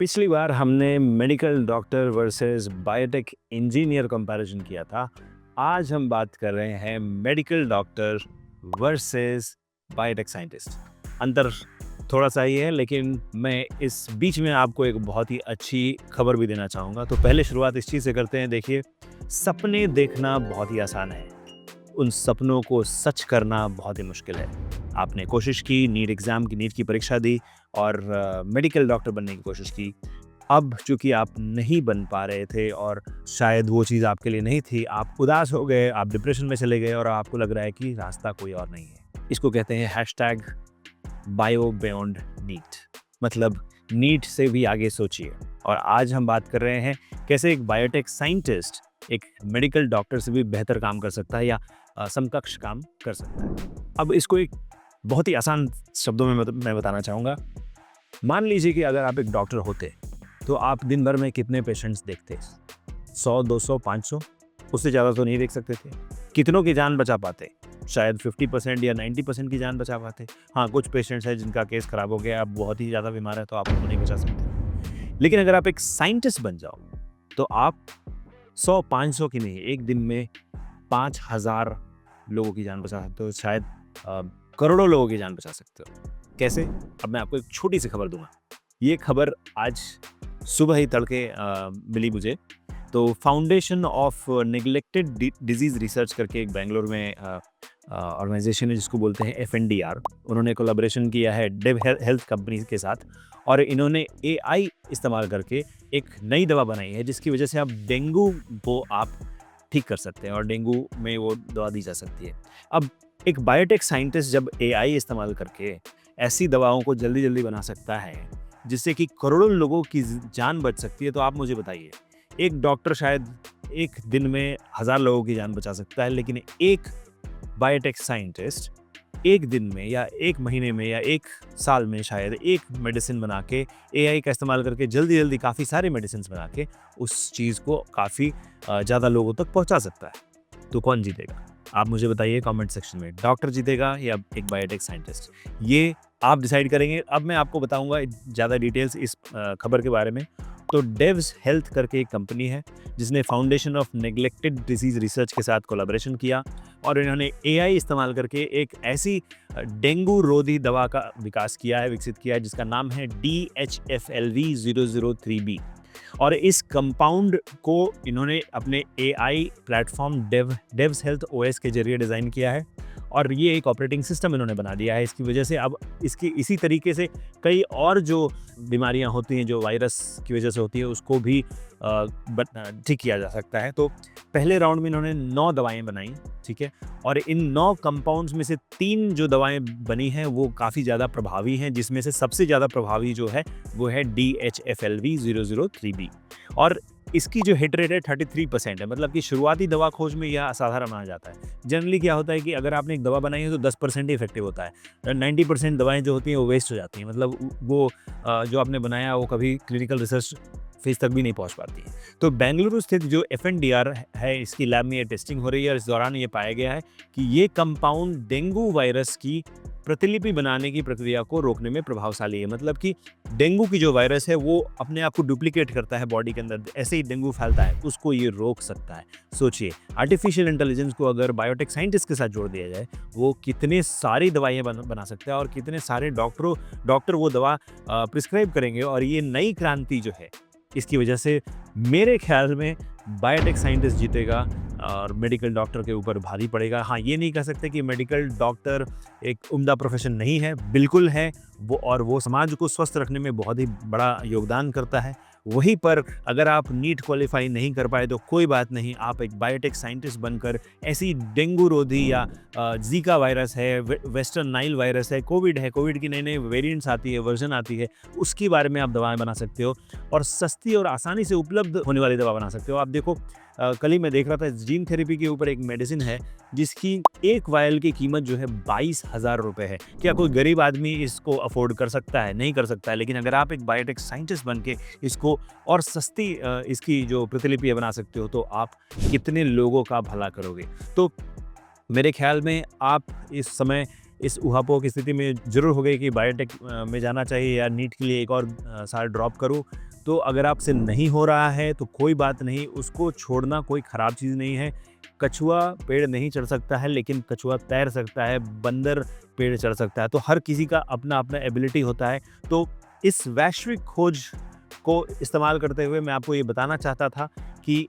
पिछली बार हमने medical doctor versus biotech engineer comparison किया था। आज हम बात कर रहे हैं medical doctor versus biotech scientist. अंतर थोड़ा सा ही है, लेकिन मैं इस बीच में आपको एक बहुत ही अच्छी खबर भी देना चाहूँगा। तो पहले शुरुआत इस चीज़ से करते हैं। देखिए, सपने देखना बहुत ही आसान है, उन सपनों को सच करना बहुत ही मुश्किल है। आपने कोशिश की, नीट की परीक्षा दी और मेडिकल डॉक्टर बनने की कोशिश की। अब चूँकि आप नहीं बन पा रहे थे और शायद वो चीज़ आपके लिए नहीं थी, आप उदास हो गए, आप डिप्रेशन में चले गए और आपको लग रहा है कि रास्ता कोई और नहीं है। इसको कहते हैं हैशटैग बायो बियॉन्ड नीट, मतलब नीट से भी आगे सोचिए। और आज हम बात कर रहे हैं कैसे एक बायोटेक साइंटिस्ट एक मेडिकल डॉक्टर से भी बेहतर काम कर सकता है या समकक्ष काम कर सकता है। अब इसको एक बहुत ही आसान शब्दों में मैं बताना चाहूँगा। मान लीजिए कि अगर आप एक डॉक्टर होते तो आप दिन भर में कितने पेशेंट्स देखते? 100, 200, 500? उससे ज़्यादा तो नहीं देख सकते थे। कितनों की जान बचा पाते? शायद 50% या 90% की जान बचा पाते। हाँ, कुछ पेशेंट्स हैं जिनका केस खराब हो गया, अब बहुत ही ज़्यादा बीमार है तो आप उनको नहीं बचा सकते। लेकिन अगर आप एक साइंटिस्ट बन जाओ तो आप 100-500 की नहीं, एक दिन में 5000 लोगों की जान बचा सकते हो, शायद करोड़ों लोगों की जान बचा सकते हो। कैसे? अब मैं आपको एक छोटी सी खबर दूंगा। ये खबर आज सुबह ही तड़के मिली मुझे। तो foundation of neglected disease research करके एक बेंगलोर में ऑर्गेनाइजेशन है जिसको बोलते हैं FNDR। उन्होंने कोलैबोरेशन किया है डेव हेल्थ कंपनी के साथ और इन्होंने AI इस्तेमाल करके एक नई दवा बनाई है जिसकी वजह से आप डेंगू को आप ठीक कर सकते हैं और डेंगू में वो दवा दी जा सकती है। अब एक बायोटेक साइंटिस्ट जब AI इस्तेमाल करके ऐसी दवाओं को जल्दी जल्दी बना सकता है जिससे कि करोड़ों लोगों की जान बच सकती है, तो आप मुझे बताइए, एक डॉक्टर शायद एक दिन में 1000 लोगों की जान बचा सकता है, लेकिन एक बायोटेक साइंटिस्ट एक दिन में या एक महीने में या एक साल में शायद एक मेडिसिन बना के AI का इस्तेमाल करके जल्दी जल्दी काफ़ी सारे मेडिसिन बना के उस चीज़ को काफ़ी ज़्यादा लोगों तक पहुंचा सकता है। तो कौन जीतेगा? आप मुझे बताइए कमेंट सेक्शन में, डॉक्टर जीतेगा या एक बायोटेक साइंटिस्ट? ये आप डिसाइड करेंगे। अब मैं आपको बताऊंगा ज़्यादा डिटेल्स इस खबर के बारे में। तो डेव्स हेल्थ करके एक कंपनी है जिसने foundation of neglected disease research के साथ कोलैबोरेशन किया और इन्होंने AI इस्तेमाल करके एक ऐसी डेंगू रोधी दवा का विकसित किया है जिसका नाम है DHFLV003B। और इस कंपाउंड को इन्होंने अपने AI प्लेटफॉर्म डेव्स हेल्थ OS के जरिए डिज़ाइन किया है और ये एक ऑपरेटिंग सिस्टम इन्होंने बना दिया है। इसकी वजह से अब इसकी इसी तरीके से कई और जो बीमारियां होती हैं जो वायरस की वजह से होती है उसको भी ठीक किया जा सकता है। तो पहले राउंड में इन्होंने 9 दवाएं बनाई, ठीक है, और इन 9 कंपाउंड्स में से 3 जो दवाएं बनी हैं वो काफ़ी ज़्यादा प्रभावी हैं, जिसमें से सबसे ज़्यादा प्रभावी जो है वो है DHFLV003B और इसकी जो हिट रेट है 33% है। मतलब कि शुरुआती दवा खोज में यह असाधारण माना जाता है। जनरली क्या होता है कि अगर आपने एक दवा बनाई है तो 10% ही इफेक्टिव होता है, 90% दवाएं जो होती हैं वो वेस्ट हो जाती हैं। मतलब वो जो आपने बनाया वो कभी क्लिनिकल रिसर्च फेज तक भी नहीं पहुंच पाती है। तो बेंगलुरु स्थित जो FNDR है, इसकी लैब में ये टेस्टिंग हो रही है और इस दौरान ये पाया गया है कि ये कंपाउंड डेंगू वायरस की प्रतिलिपि बनाने की प्रक्रिया को रोकने में प्रभावशाली है। मतलब कि डेंगू की जो वायरस है वो अपने आप को डुप्लीकेट करता है बॉडी के अंदर, ऐसे ही डेंगू फैलता है, उसको ये रोक सकता है। सोचिए, आर्टिफिशियल इंटेलिजेंस को अगर बायोटेक साइंटिस्ट के साथ जोड़ दिया जाए, वो कितने सारी दवाइयाँ बना सकता है और कितने सारे डॉक्टर वो दवा प्रिस्क्राइब करेंगे। और ये नई क्रांति जो है, इसकी वजह से मेरे ख्याल में बायोटेक साइंटिस्ट जीतेगा और मेडिकल डॉक्टर के ऊपर भारी पड़ेगा। हाँ, ये नहीं कह सकते कि मेडिकल डॉक्टर एक उम्दा प्रोफेशन नहीं है, बिल्कुल है वो, और वो समाज को स्वस्थ रखने में बहुत ही बड़ा योगदान करता है। वहीं पर अगर आप नीट क्वालिफाई नहीं कर पाए तो कोई बात नहीं, आप एक बायोटेक साइंटिस्ट बनकर ऐसी डेंगू रोधी या जीका वायरस है, वेस्टर्न नाइल वायरस है, कोविड है, कोविड की नई नई वेरिएंट्स आती है, वर्जन आती है, उसके बारे में आप दवाएं बना सकते हो और सस्ती और आसानी से उपलब्ध होने वाली दवा बना सकते हो। आप देखो, कल ही मैं देख रहा था, जीन थेरेपी के ऊपर एक मेडिसिन है जिसकी एक वायल की कीमत जो है 22,000 रुपये है। क्या कोई गरीब आदमी इसको अफोर्ड कर सकता है? नहीं कर सकता है। लेकिन अगर आप एक बायोटेक साइंटिस्ट बन के इसको और सस्ती इसकी जो प्रतिलिपि बना सकते हो तो आप कितने लोगों का भला करोगे। तो मेरे ख्याल में आप इस समय इस ऊहापोह की स्थिति में ज़रूर हो गई कि बायोटेक में जाना चाहिए या नीट के लिए एक और साल ड्रॉप करूँ। तो अगर आपसे नहीं हो रहा है तो कोई बात नहीं, उसको छोड़ना कोई ख़राब चीज़ नहीं है। कछुआ पेड़ नहीं चढ़ सकता है, लेकिन कछुआ तैर सकता है, बंदर पेड़ चढ़ सकता है। तो हर किसी का अपना-अपना एबिलिटी होता है। तो इस वैश्विक खोज को इस्तेमाल करते हुए मैं आपको ये बताना चाहता था कि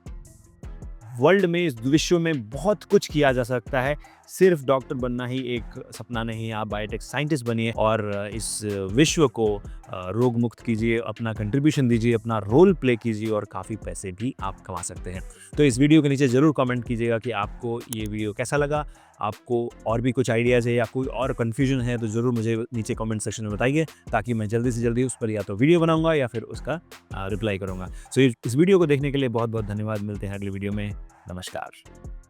वर्ल्ड में, इस विश्व में बहुत कुछ किया जा सकता है। सिर्फ डॉक्टर बनना ही एक सपना नहीं है, आप बायोटेक साइंटिस्ट बनिए और इस विश्व को रोग मुक्त कीजिए, अपना कंट्रीब्यूशन दीजिए, अपना रोल प्ले कीजिए और काफ़ी पैसे भी आप कमा सकते हैं। तो इस वीडियो के नीचे ज़रूर कमेंट कीजिएगा कि आपको ये वीडियो कैसा लगा। आपको और भी कुछ आइडियाज़ है या कोई और कन्फ्यूजन है तो ज़रूर मुझे नीचे कमेंट सेक्शन में बताइए, ताकि मैं जल्दी से जल्दी उस पर या तो वीडियो बनाऊँगा या फिर उसका रिप्लाई करूँगा। सो इस वीडियो को देखने के लिए बहुत-बहुत धन्यवाद। मिलते हैं अगली वीडियो में। नमस्कार।